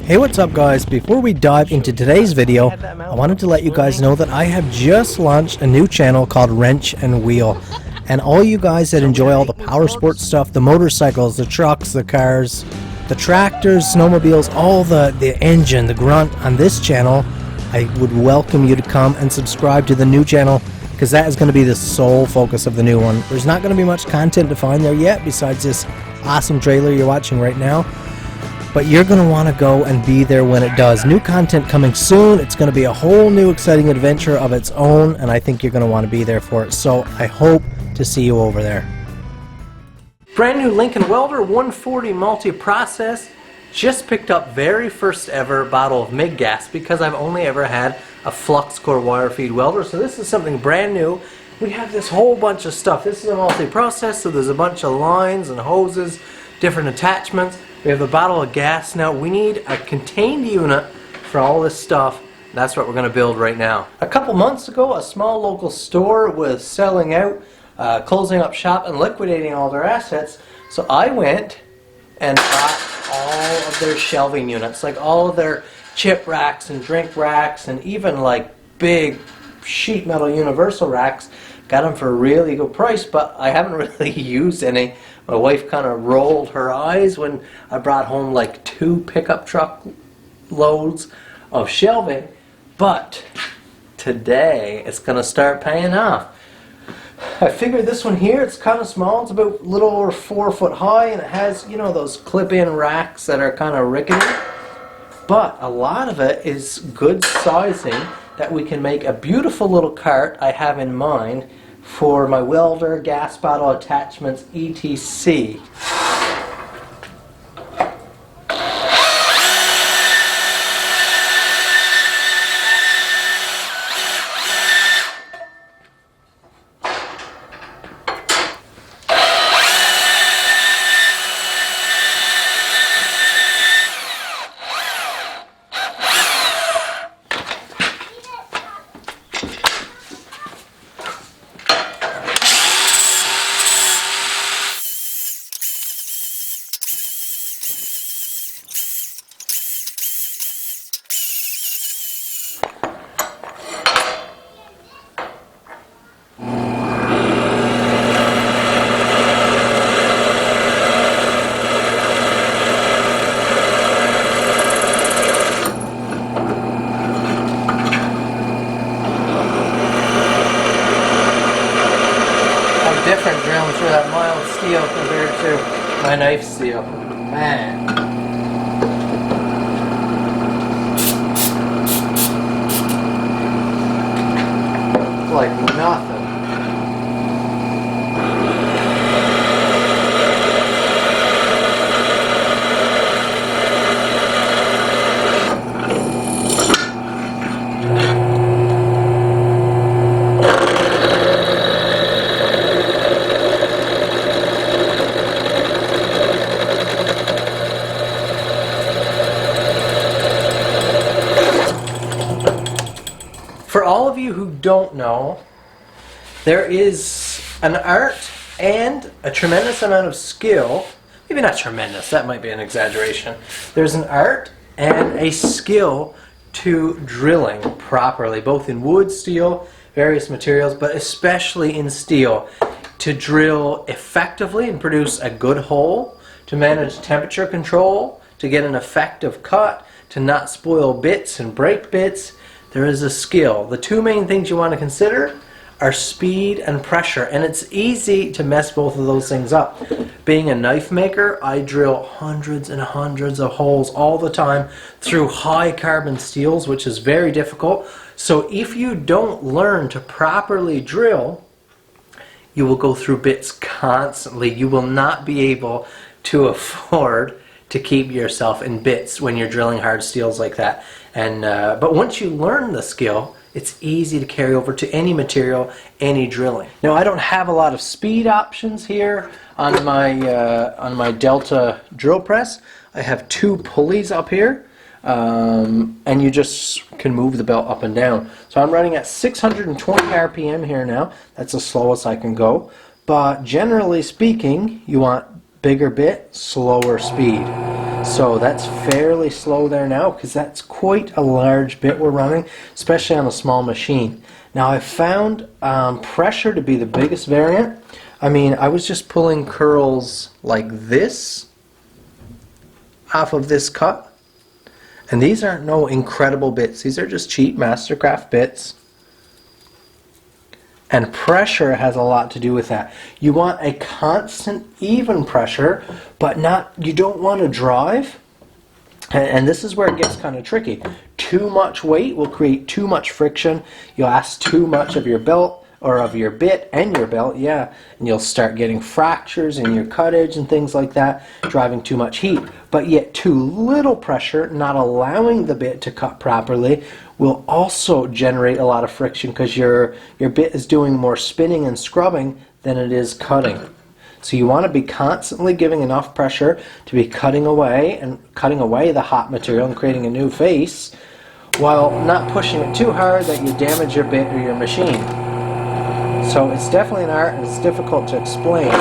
Hey, what's up guys? Before we dive into today's video, I wanted to let you guys know that I have just launched a new channel called Wrench and Wheel. And all you guys that enjoy all the power sports stuff, the motorcycles, the trucks, the cars, the tractors, snowmobiles, all the engine, the grunt on this channel, I would welcome you to come and subscribe to the new channel, because that is going to be the sole focus of the new one. There's not going to be much content to find there yet besides this awesome trailer you're watching right now. But you're going to want to go and be there when it does. New content coming soon. It's going to be a whole new exciting adventure of its own, and I think you're going to want to be there for it. So I hope to see you over there. Brand new Lincoln Welder 140 multi-process. Just picked up very first ever bottle of MIG gas because I've only ever had a flux core wire feed welder. So this is something brand new. We have this whole bunch of stuff. This is a multi-process, so there's a bunch of lines and hoses, different attachments. We have a bottle of gas now. We need a contained unit for all this stuff. That's what we're going to build right now. A couple months ago, a small local store was selling out, closing up shop and liquidating all their assets. So I went and bought all of their shelving units, like all of their chip racks and drink racks and even like big sheet metal universal racks. Got them for a really good price, but I haven't really used any. My wife kind of rolled her eyes when I brought home like 2 pickup truck loads of shelving, but today it's going to start paying off. I figured this one here, it's kind of small. It's about a little over 4 foot high, and it has, you know, those clip-in racks that are kind of rickety. But a lot of it is good sizing that we can make a beautiful little cart I have in mind for my welder, gas bottle attachments, etc. Different drilling through that mild steel compared to my knife steel. Man. It's like nothing. For all of you who don't know, there is an art and a tremendous amount of skill. Maybe not tremendous, that might be an exaggeration. There's an art and a skill to drilling properly, both in wood, steel, various materials, but especially in steel, to drill effectively and produce a good hole, to manage temperature control, to get an effective cut, to not spoil bits and break bits. There is a skill. The 2 main things you want to consider are speed and pressure, and it's easy to mess both of those things up. Being a knife maker, I drill hundreds and hundreds of holes all the time through high carbon steels, which is very difficult. So if you don't learn to properly drill, you will go through bits constantly. You will not be able to afford to keep yourself in bits when you're drilling hard steels like that. And but once you learn the skill, it's easy to carry over to any material, any drilling. Now I don't have a lot of speed options here on my Delta drill press. I have 2 pulleys up here, and you just can move the belt up and down. So I'm running at 620 RPM here now. That's the slowest I can go. But generally speaking, you want bigger bit, slower speed. So that's fairly slow there now because that's quite a large bit we're running, especially on a small machine. Now I found pressure to be the biggest variant. I mean, I was just pulling curls like this off of this cut, and these aren't no incredible bits. These are just cheap Mastercraft bits. And pressure has a lot to do with that. You want a constant, even pressure, but not, you don't want to drive. And this is where it gets kind of tricky. Too much weight will create too much friction. You'll ask too much of your belt, or of your bit and your belt, yeah. And you'll start getting fractures in your cuttage and things like that, driving too much heat. But yet too little pressure, not allowing the bit to cut properly, will also generate a lot of friction because your bit is doing more spinning and scrubbing than it is cutting. So you want to be constantly giving enough pressure to be cutting away the hot material and creating a new face, while not pushing it too hard that you damage your bit or your machine. So it's definitely an art and it's difficult to explain.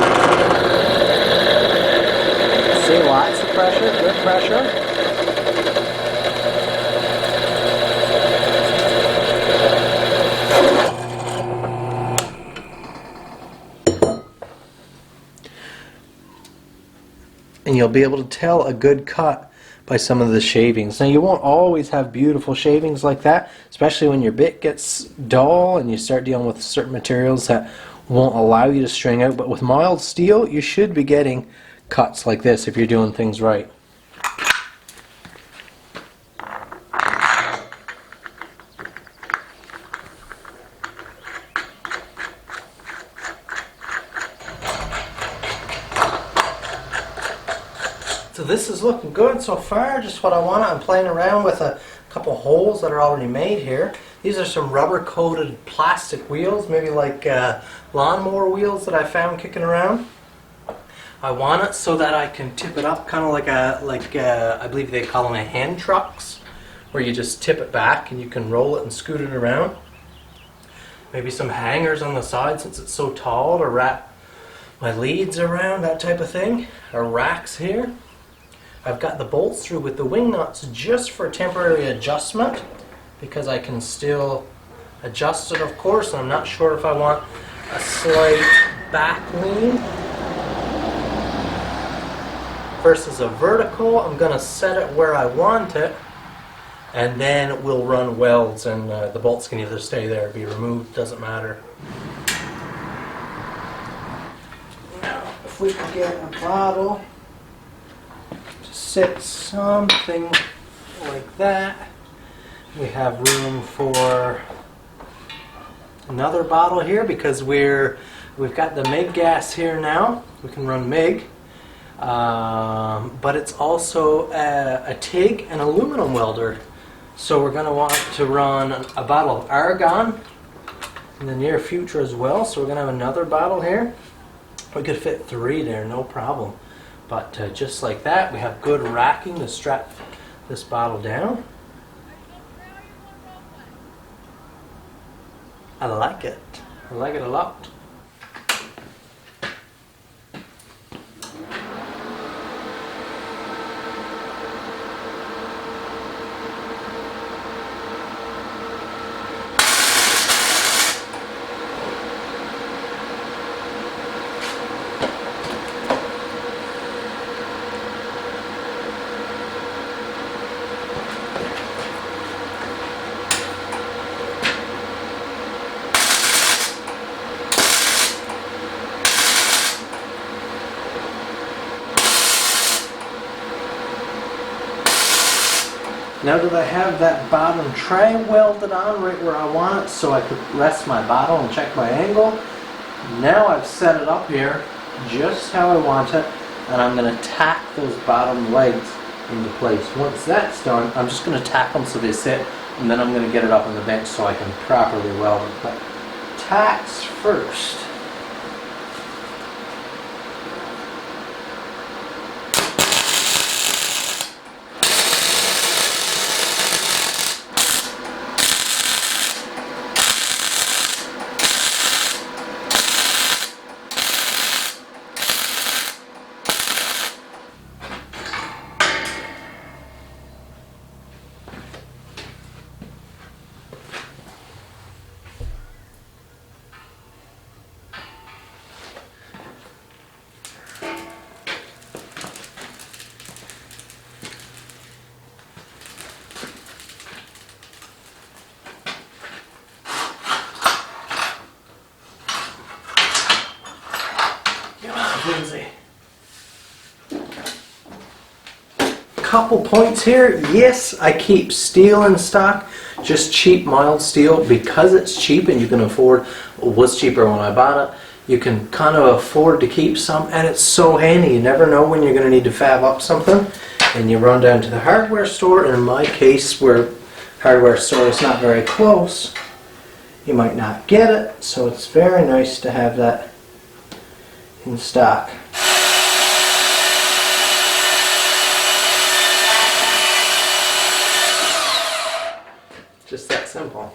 See, lots of pressure, good pressure. And you'll be able to tell a good cut by some of the shavings. Now you won't always have beautiful shavings like that, especially when your bit gets dull and you start dealing with certain materials that won't allow you to string out, but with mild steel you should be getting cuts like this if you're doing things right. So this is looking good so far, just what I want. I'm playing around with a couple holes that are already made here. These are some rubber coated plastic wheels, maybe like lawnmower wheels that I found kicking around. I want it so that I can tip it up kind of like I believe they call them hand trucks, where you just tip it back and you can roll it and scoot it around. Maybe some hangers on the side since it's so tall to wrap my leads around, that type of thing. Or racks here. I've got the bolts through with the wing nuts just for temporary adjustment because I can still adjust it, of course. I'm not sure if I want a slight back lean versus a vertical. I'm going to set it where I want it, and then we'll run welds, and the bolts can either stay there or be removed, doesn't matter. Now, if we can get a bottle to sit something like that, we have room for another bottle here because we've got the MIG gas here now. We can run MIG. But it's also a TIG and aluminum welder. So we're going to want to run a bottle of argon in the near future as well. So we're going to have another bottle here. We could fit 3 there, no problem. But just like that, we have good racking to strap this bottle down. I like it. I like it a lot. Now that I have that bottom tray welded on right where I want it so I could rest my bottle and check my angle, now I've set it up here just how I want it, and I'm going to tack those bottom legs into place. Once that's done, I'm just going to tack them so they sit, and then I'm going to get it up on the bench so I can properly weld it. But tacks first. couple points here. Yes, I keep steel in stock, just cheap mild steel because it's cheap and you can afford, it was cheaper when I bought it. You can kind of afford to keep some, and it's so handy. You never know when you're going to need to fab up something, and you run down to the hardware store, and in my case where hardware store is not very close, you might not get it, so it's very nice to have that in stock. Just that simple.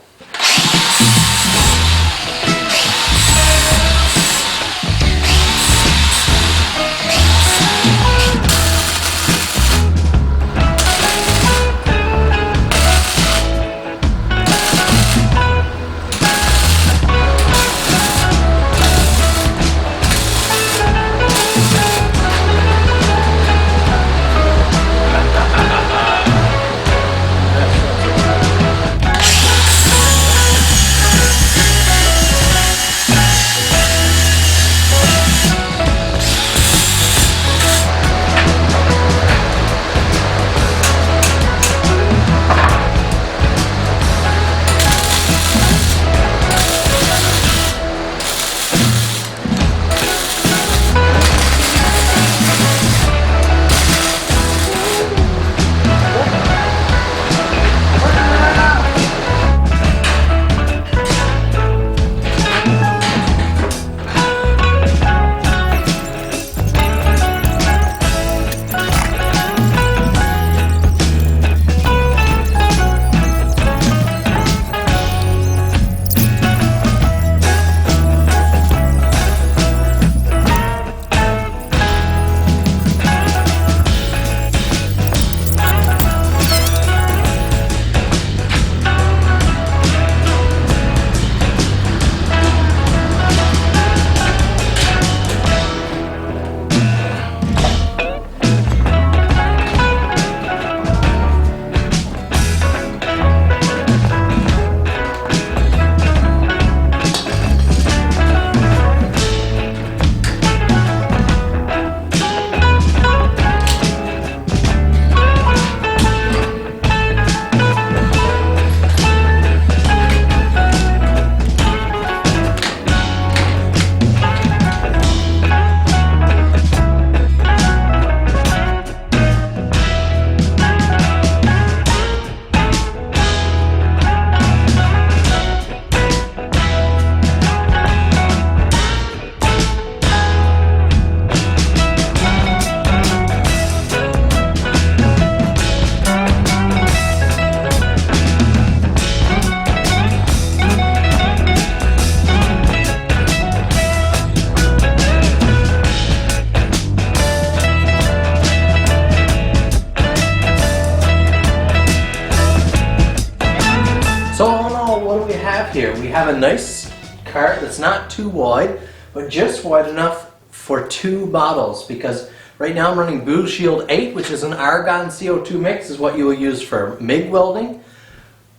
Here we have a nice cart that's not too wide, but just wide enough for 2 bottles, because right now I'm running Blue Shield 8, which is an argon CO2 mix, is what you will use for MIG welding.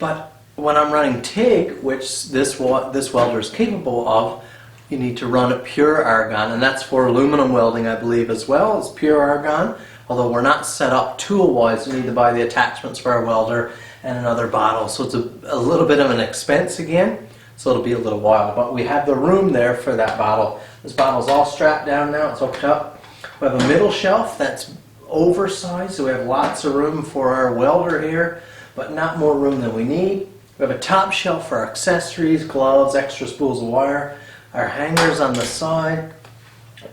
But when I'm running TIG, which this welder is capable of, you need to run it pure argon, and that's for aluminum welding, I believe, as well as pure argon. Although we're not set up tool-wise, you need to buy the attachments for our welder and another bottle, so it's a little bit of an expense again, so it'll be a little while, but we have the room there for that bottle. This bottle's all strapped down now, it's hooked up. We have a middle shelf that's oversized, so we have lots of room for our welder here, but not more room than we need. We have a top shelf for accessories, gloves, extra spools of wire, our hangers on the side,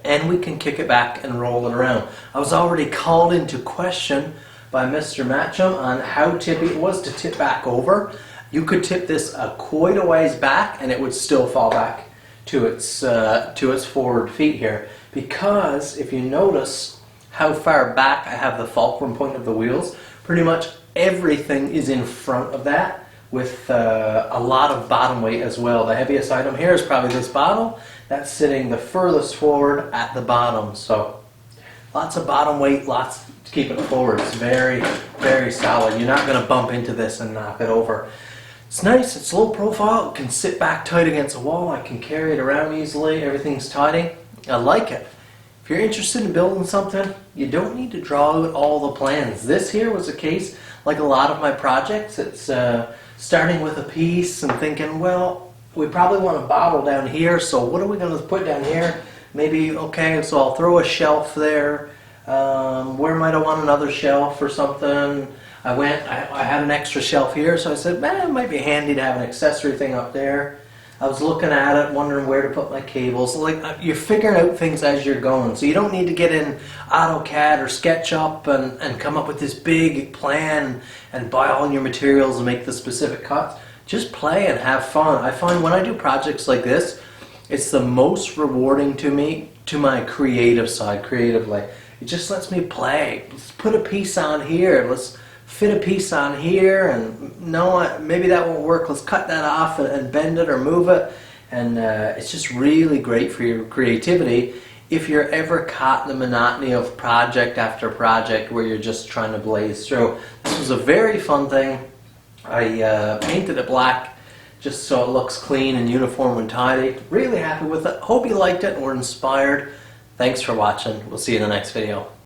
and we can kick it back and roll it around. I was already called into question by Mr. Matcham on how tippy it was to tip back over. You could tip this quite a ways back and it would still fall back to its forward feet here, because if you notice how far back I have the fulcrum point of the wheels, pretty much everything is in front of that, with a lot of bottom weight as well. The heaviest item here is probably this bottle. That's sitting the furthest forward at the bottom, so lots of bottom weight, lots to keep it forward. It's very, very solid. You're not going to bump into this and knock it over. It's nice, it's low profile, it can sit back tight against a wall, I can carry it around easily, everything's tidy. I like it. If you're interested in building something, you don't need to draw out all the plans. This here was a case, like a lot of my projects, it's starting with a piece and thinking, well, we probably want a bottle down here, so what are we going to put down here? Maybe, okay, so I'll throw a shelf there. Where might I want another shelf or something? I had an extra shelf here, so I said, man, it might be handy to have an accessory thing up there. I was looking at it, wondering where to put my cables. Like, you're figuring out things as you're going, so you don't need to get in AutoCAD or SketchUp and come up with this big plan and buy all your materials and make the specific cuts. Just play and have fun. I find when I do projects like this, it's the most rewarding to me, to my creative side, creatively. It just lets me play. Let's put a piece on here. Let's fit a piece on here, and no, maybe that won't work. Let's cut that off and bend it or move it. And it's just really great for your creativity if you're ever caught in the monotony of project after project where you're just trying to blaze through. This was a very fun thing. I painted it black just so it looks clean and uniform and tidy. Really happy with it. Hope you liked it and were inspired. Thanks for watching. We'll see you in the next video.